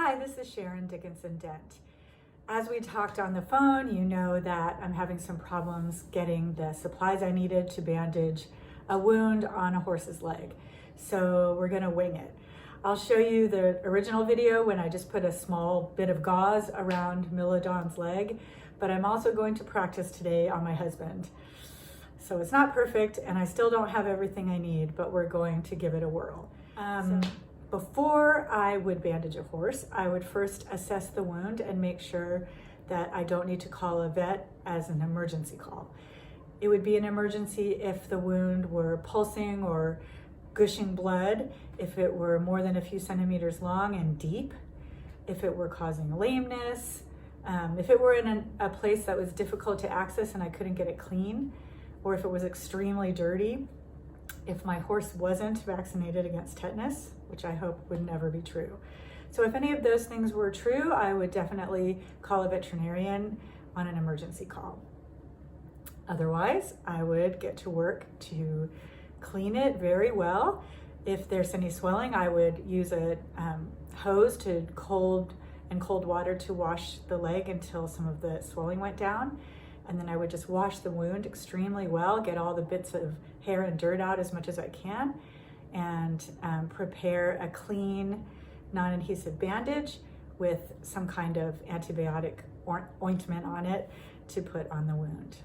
Hi, this is Sharon Dickinson Dent. As we talked on the phone, you know that I'm having some problems getting the supplies I needed to bandage a wound on a horse's leg. So we're gonna wing it. I'll show you the original video when I just put a small bit of gauze around Milodon's leg, but I'm also going to practice today on my husband. So it's not perfect and I still don't have everything I need, but we're going to give it a whirl. Before I would bandage a horse, I would first assess the wound and make sure that I don't need to call a vet as an emergency call. It would be an emergency if the wound were pulsing or gushing blood, if it were more than a few centimeters long and deep, if it were causing lameness, if it were in a place that was difficult to access and I couldn't get it clean, or if it was extremely dirty, if my horse wasn't vaccinated against tetanus, which I hope would never be true. So if any of those things were true, I would definitely call a veterinarian on an emergency call. Otherwise, I would get to work to clean it very well. If there's any swelling, I would use a hose to cold water to wash the leg until some of the swelling went down. And then I would just wash the wound extremely well, get all the bits of hair and dirt out as much as I can, and prepare a clean, non-adhesive bandage with some kind of antibiotic ointment on it to put on the wound.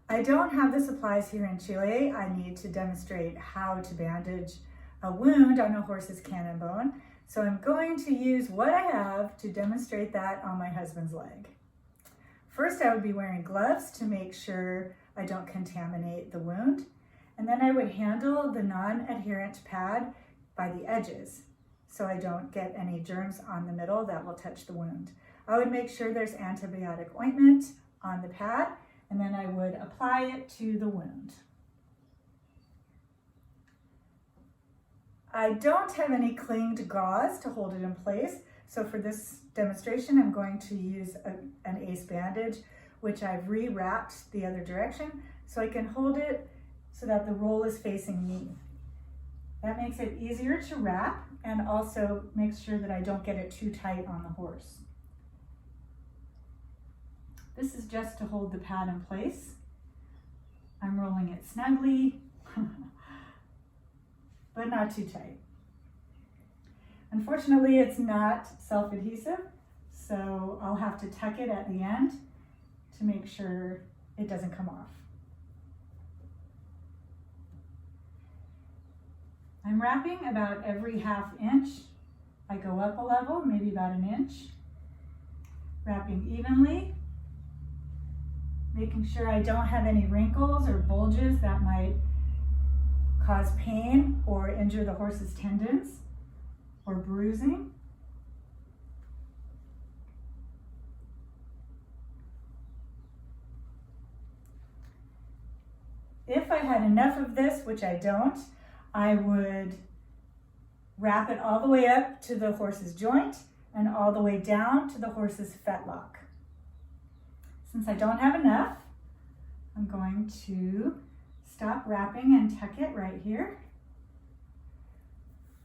I don't have the supplies here in Chile. I need to demonstrate how to bandage a wound on a horse's cannon bone. So I'm going to use what I have to demonstrate that on my husband's leg. First, I would be wearing gloves to make sure I don't contaminate the wound. And then I would handle the non-adherent pad by the edges so I don't get any germs on the middle that will touch the wound. I would make sure there's antibiotic ointment on the pad, and then I would apply it to the wound. I don't have any clinged gauze to hold it in place, so for this demonstration, I'm going to use an ACE bandage, which I've rewrapped the other direction so I can hold it so that the roll is facing me. That makes it easier to wrap and also makes sure that I don't get it too tight on the horse. This is just to hold the pad in place. I'm rolling it snugly, but not too tight. Unfortunately, it's not self-adhesive, so I'll have to tuck it at the end to make sure it doesn't come off. I'm wrapping about every ½ inch. I go up a level, maybe about 1 inch. Wrapping evenly, making sure I don't have any wrinkles or bulges that might cause pain or injure the horse's tendons or bruising. If I had enough of this, which I don't, I would wrap it all the way up to the horse's joint and all the way down to the horse's fetlock. Since I don't have enough, I'm going to stop wrapping and tuck it right here.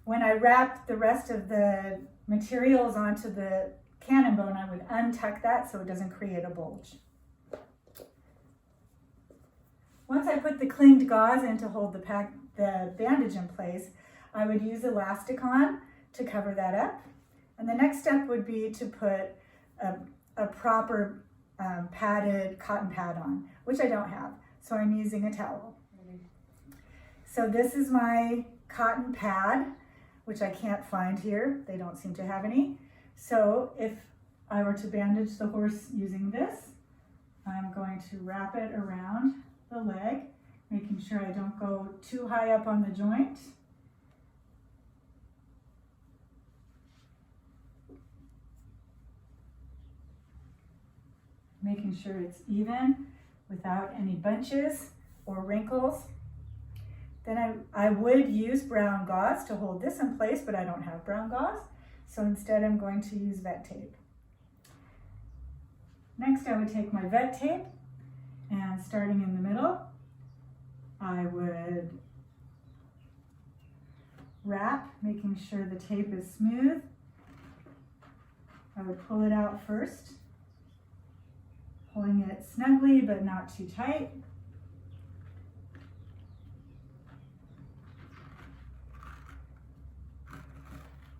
When I wrap the rest of the materials onto the cannon bone, I would untuck that so it doesn't create a bulge. Once I put the clinged gauze in to hold the bandage in place, I would use elasticon to cover that up. And the next step would be to put a proper padded cotton pad on, which I don't have, so I'm using a towel. So this is my cotton pad, which I can't find here. They don't seem to have any. So if I were to bandage the horse using this, I'm going to wrap it around the leg, making sure I don't go too high up on the joint. Making sure it's even without any bunches or wrinkles. Then I would use brown gauze to hold this in place, but I don't have brown gauze. So instead I'm going to use vet tape. Next I would take my vet tape and starting in the middle, I would wrap, making sure the tape is smooth I would pull it out first, pulling it snugly but not too tight.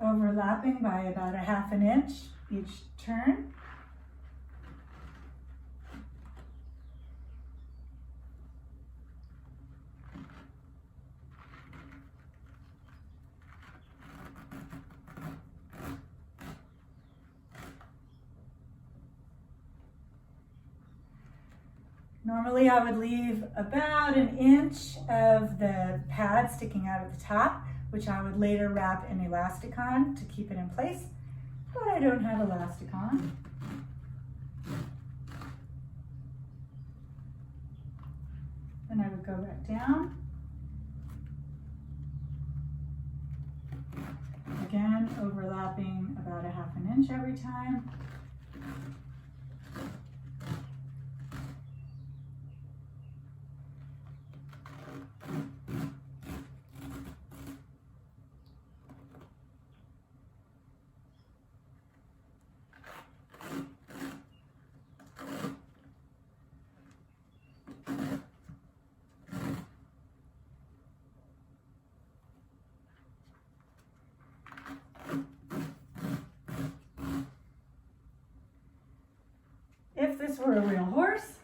Overlapping by about 1/2 inch each turn. Normally I would leave about 1 inch of the pad sticking out at the top, which I would later wrap an elastic on to keep it in place, but I don't have elastic on. Then I would go back down. Again, overlapping about 1/2 inch every time. If this were a real horse,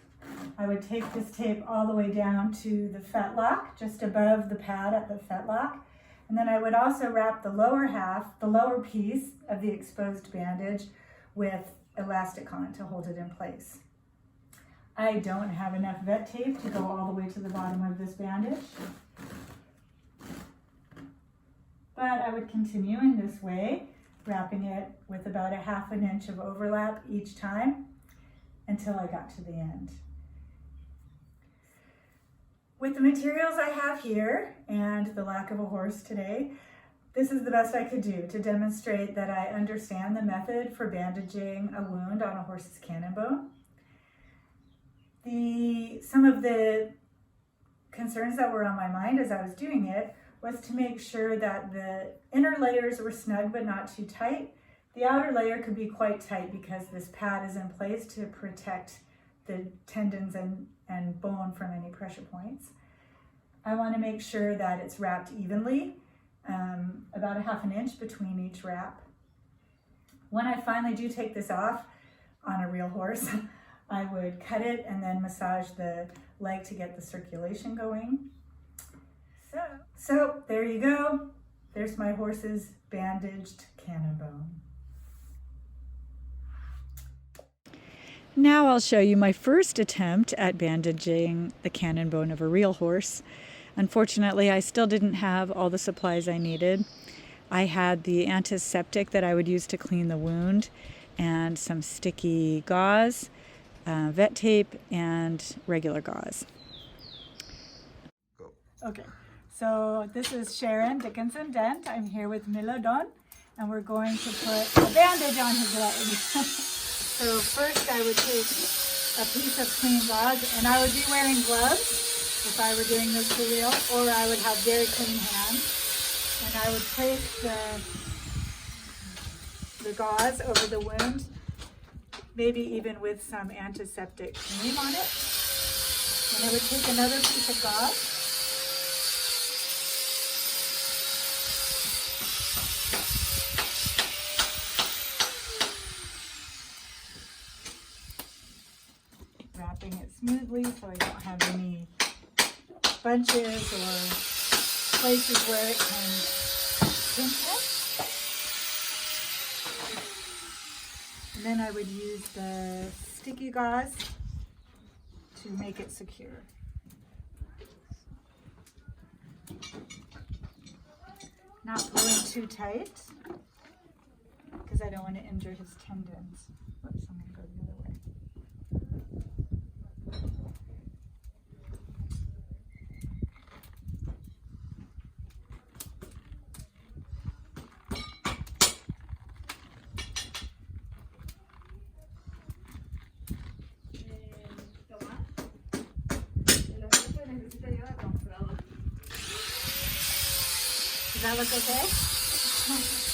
I would take this tape all the way down to the fetlock, just above the pad at the fetlock. And then I would also wrap the lower half, the lower piece of the exposed bandage with elastic on to hold it in place. I don't have enough vet tape to go all the way to the bottom of this bandage, but I would continue in this way, wrapping it with about 1/2 inch of overlap each time until I got to the end. With the materials I have here and the lack of a horse today, this is the best I could do to demonstrate that I understand the method for bandaging a wound on a horse's cannon bone. Some of the concerns that were on my mind as I was doing it was to make sure that the inner layers were snug but not too tight. The outer layer could be quite tight because this pad is in place to protect the tendons and bone from any pressure points. I want to make sure that it's wrapped evenly, about 1/2 inch between each wrap. When I finally do take this off on a real horse, I would cut it and then massage the leg to get the circulation going. So there you go. There's my horse's bandaged cannon bone. Now I'll show you my first attempt at bandaging the cannon bone of a real horse. Unfortunately, I still didn't have all the supplies I needed. I had the antiseptic that I would use to clean the wound and some sticky gauze, vet tape, and regular gauze. Okay, so this is Sharon Dickinson Dent. I'm here with Milodon, and we're going to put a bandage on his leg. So first I would take a piece of clean gauze, and I would be wearing gloves if I were doing this for real, or I would have very clean hands. And I would place the gauze over the wound, maybe even with some antiseptic cream on it. And I would take another piece of gauze, wrapping it smoothly so I don't have any bunches or places where it can pinch it. And then I would use the sticky gauze to make it secure. Not pulling too tight because I don't want to injure his tendons. Whoops, I'm going to go the other way. Does that look okay?